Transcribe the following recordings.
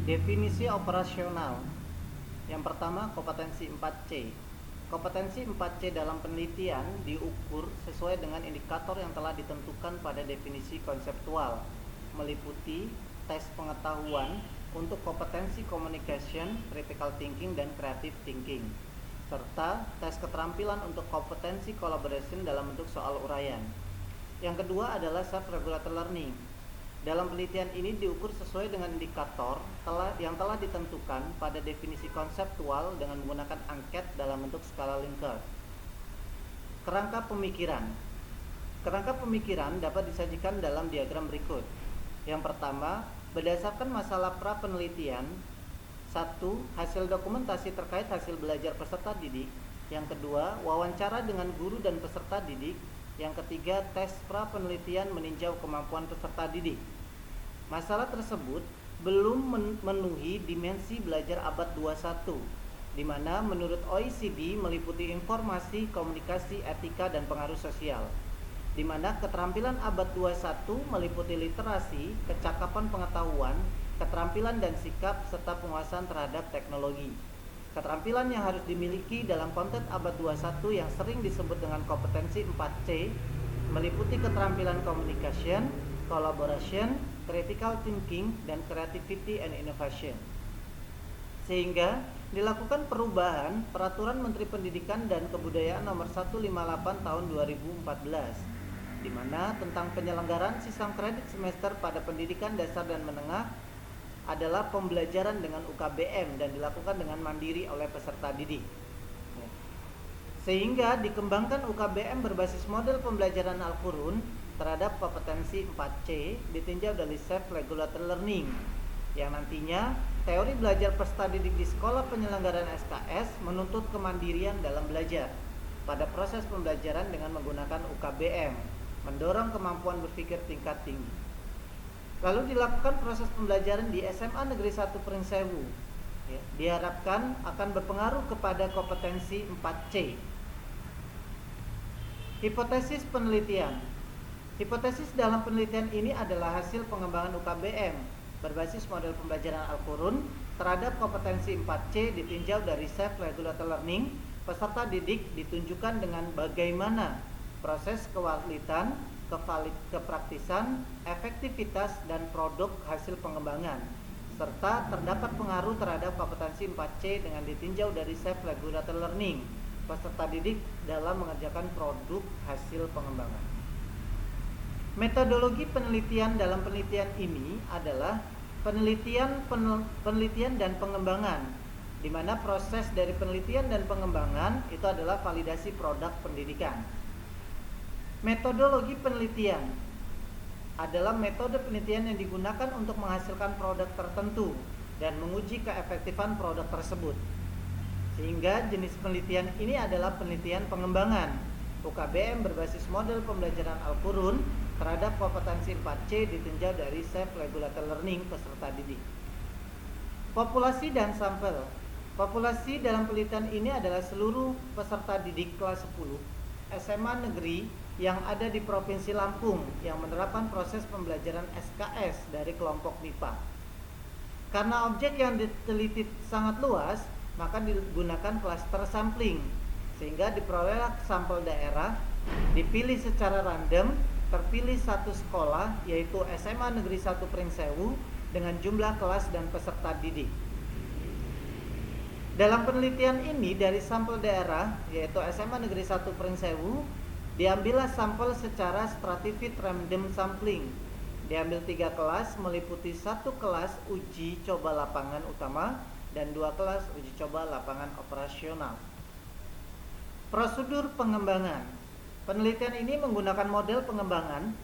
Definisi operasional. Yang pertama, kompetensi 4C. Kompetensi 4C dalam penelitian diukur sesuai dengan indikator yang telah ditentukan pada definisi konseptual, meliputi tes pengetahuan untuk kompetensi communication, critical thinking, dan creative thinking, serta tes keterampilan untuk kompetensi collaboration dalam bentuk soal uraian. Yang kedua adalah self-regulated learning. Dalam penelitian ini diukur sesuai dengan indikator yang telah ditentukan pada definisi konseptual dengan menggunakan angket dalam bentuk skala Likert. Kerangka pemikiran. Kerangka pemikiran dapat disajikan dalam diagram berikut. Yang pertama, berdasarkan masalah pra penelitian. 1. Hasil dokumentasi terkait hasil belajar peserta didik. Yang kedua, wawancara dengan guru dan peserta didik. Yang ketiga, tes pra penelitian meninjau kemampuan peserta didik. Masalah tersebut belum memenuhi dimensi belajar abad 21, di mana menurut OECD meliputi informasi, komunikasi, etika, dan pengaruh sosial. Di mana keterampilan abad 21 meliputi literasi, kecakapan pengetahuan, keterampilan dan sikap, serta penguasaan terhadap teknologi. Keterampilan yang harus dimiliki dalam konteks abad 21 yang sering disebut dengan kompetensi 4C meliputi keterampilan communication, collaboration, critical thinking, dan creativity and innovation. Sehingga dilakukan perubahan Peraturan Menteri Pendidikan dan Kebudayaan Nomor 158 Tahun 2014, di mana tentang penyelenggaraan sistem kredit semester pada pendidikan dasar dan menengah adalah pembelajaran dengan UKBM dan dilakukan dengan mandiri oleh peserta didik. Sehingga dikembangkan UKBM berbasis model pembelajaran Al-Qur'an terhadap kompetensi 4C ditinjau dari self-regulated learning, yang nantinya teori belajar peserta didik di sekolah penyelenggaraan SKS menuntut kemandirian dalam belajar pada proses pembelajaran dengan menggunakan UKBM, mendorong kemampuan berpikir tingkat tinggi. Lalu dilakukan proses pembelajaran di SMA Negeri 1 Pringsewu. Diharapkan akan berpengaruh kepada kompetensi 4C. Hipotesis penelitian. Hipotesis dalam penelitian ini adalah hasil pengembangan UKBM berbasis model pembelajaran Al-Qur'an terhadap kompetensi 4C ditinjau dari self-regulated learning. Peserta didik ditunjukkan dengan bagaimana proses kewalitan, kepraktisan, efektivitas, dan produk hasil pengembangan, serta terdapat pengaruh terhadap kompetensi 4C dengan ditinjau dari self-regulated learning peserta didik dalam mengerjakan produk hasil pengembangan. Metodologi penelitian dalam penelitian ini adalah penelitian dan pengembangan, di mana proses dari penelitian dan pengembangan itu adalah validasi produk pendidikan. Metodologi penelitian adalah metode penelitian yang digunakan untuk menghasilkan produk tertentu dan menguji keefektifan produk tersebut. Sehingga jenis penelitian ini adalah penelitian pengembangan. UKBM berbasis model pembelajaran Al-Qur'an terhadap kompetensi 4C ditinjau dari self-regulated learning peserta didik. Populasi dan sampel. Populasi dalam penelitian ini adalah seluruh peserta didik kelas 10 SMA negeri yang ada di Provinsi Lampung yang menerapkan proses pembelajaran SKS dari kelompok MIPA. Karena objek yang diteliti sangat luas, maka digunakan cluster sampling, sehingga diperolehlah sampel daerah, dipilih secara random, terpilih satu sekolah yaitu SMA Negeri 1 Pringsewu dengan jumlah kelas dan peserta didik. Dalam penelitian ini dari sampel daerah yaitu SMA Negeri 1 Pringsewu diambillah sampel secara stratified random sampling. Diambil 3 kelas meliputi 1 kelas uji coba lapangan utama dan 2 kelas uji coba lapangan operasional. Prosedur pengembangan. Penelitian ini menggunakan model pengembangan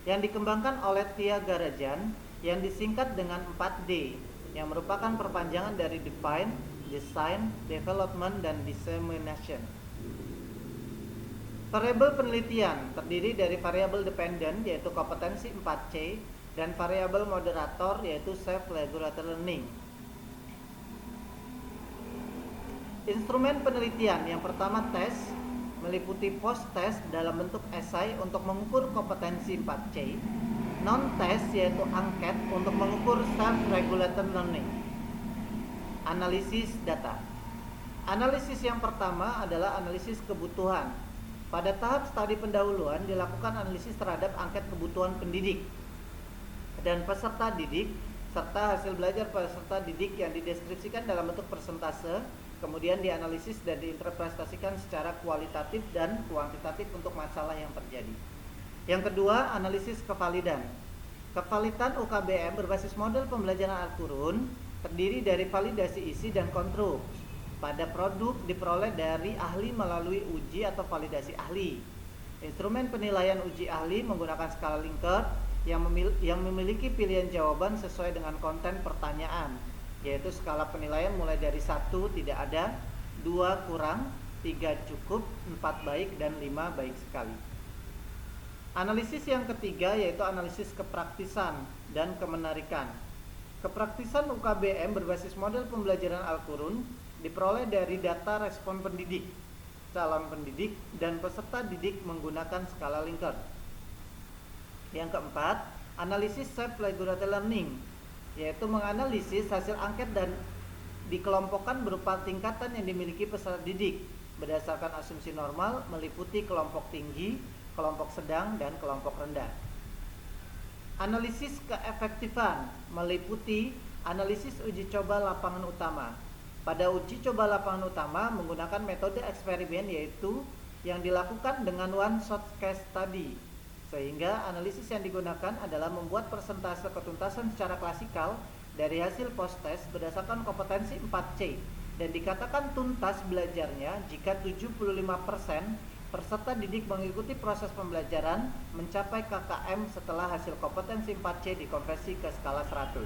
yang dikembangkan oleh Tia Garajan yang disingkat dengan 4D, yang merupakan perpanjangan dari Define, Design, Development, dan Dissemination. Variabel penelitian terdiri dari variabel dependent yaitu kompetensi 4C dan variabel moderator yaitu self-regulated learning. Instrumen penelitian yang pertama tes, meliputi post test dalam bentuk esai untuk mengukur kompetensi 4C. Non-test yaitu angket untuk mengukur self-regulated learning. Analisis data. Analisis yang pertama adalah analisis kebutuhan. Pada tahap studi pendahuluan dilakukan analisis terhadap angket kebutuhan pendidik dan peserta didik serta hasil belajar peserta didik yang dideskripsikan dalam bentuk persentase, kemudian dianalisis dan diinterpretasikan secara kualitatif dan kuantitatif untuk masalah yang terjadi. Yang kedua, analisis kevalidan. Kevalidan UKBM berbasis model pembelajaran Al-Qur'an terdiri dari validasi isi dan kontrol. Pada produk diperoleh dari ahli melalui uji atau validasi ahli. Instrumen penilaian uji ahli menggunakan skala Likert yang memiliki pilihan jawaban sesuai dengan konten pertanyaan, yaitu skala penilaian mulai dari 1 tidak ada, 2 kurang, 3 cukup, 4 baik, dan 5 baik sekali. Analisis yang ketiga yaitu analisis kepraktisan dan kemenarikan. Kepraktisan UKBM berbasis model pembelajaran Al-Qur'an diperoleh dari data respon pendidik, calon pendidik, dan peserta didik menggunakan skala Likert. Yang keempat, analisis self-regulated learning, yaitu menganalisis hasil angket dan dikelompokkan berupa tingkatan yang dimiliki peserta didik berdasarkan asumsi normal meliputi kelompok tinggi, kelompok sedang, dan kelompok rendah. Analisis keefektifan meliputi analisis uji coba lapangan utama. Pada uji coba lapangan utama menggunakan metode eksperimen yaitu yang dilakukan dengan one shot case study, sehingga analisis yang digunakan adalah membuat persentase ketuntasan secara klasikal dari hasil post test berdasarkan kompetensi 4C dan dikatakan tuntas belajarnya jika 75% peserta didik mengikuti proses pembelajaran mencapai KKM setelah hasil kompetensi 4C dikonversi ke skala 100.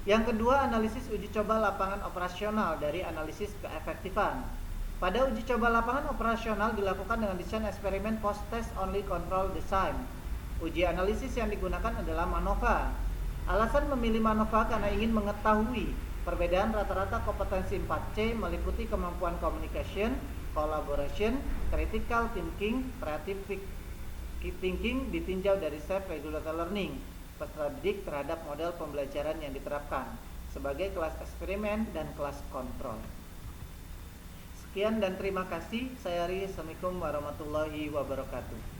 Yang kedua, analisis uji coba lapangan operasional dari analisis keefektifan. Pada uji coba lapangan operasional dilakukan dengan desain eksperimen post-test only control design. Uji analisis yang digunakan adalah MANOVA. Alasan memilih MANOVA karena ingin mengetahui perbedaan rata-rata kompetensi 4C meliputi kemampuan communication, collaboration, critical thinking, creative thinking ditinjau dari self-regulated learning peserta didik terhadap model pembelajaran yang diterapkan sebagai kelas eksperimen dan kelas kontrol. Sekian dan terima kasih. Saya Ari. Assalamualaikum warahmatullahi wabarakatuh.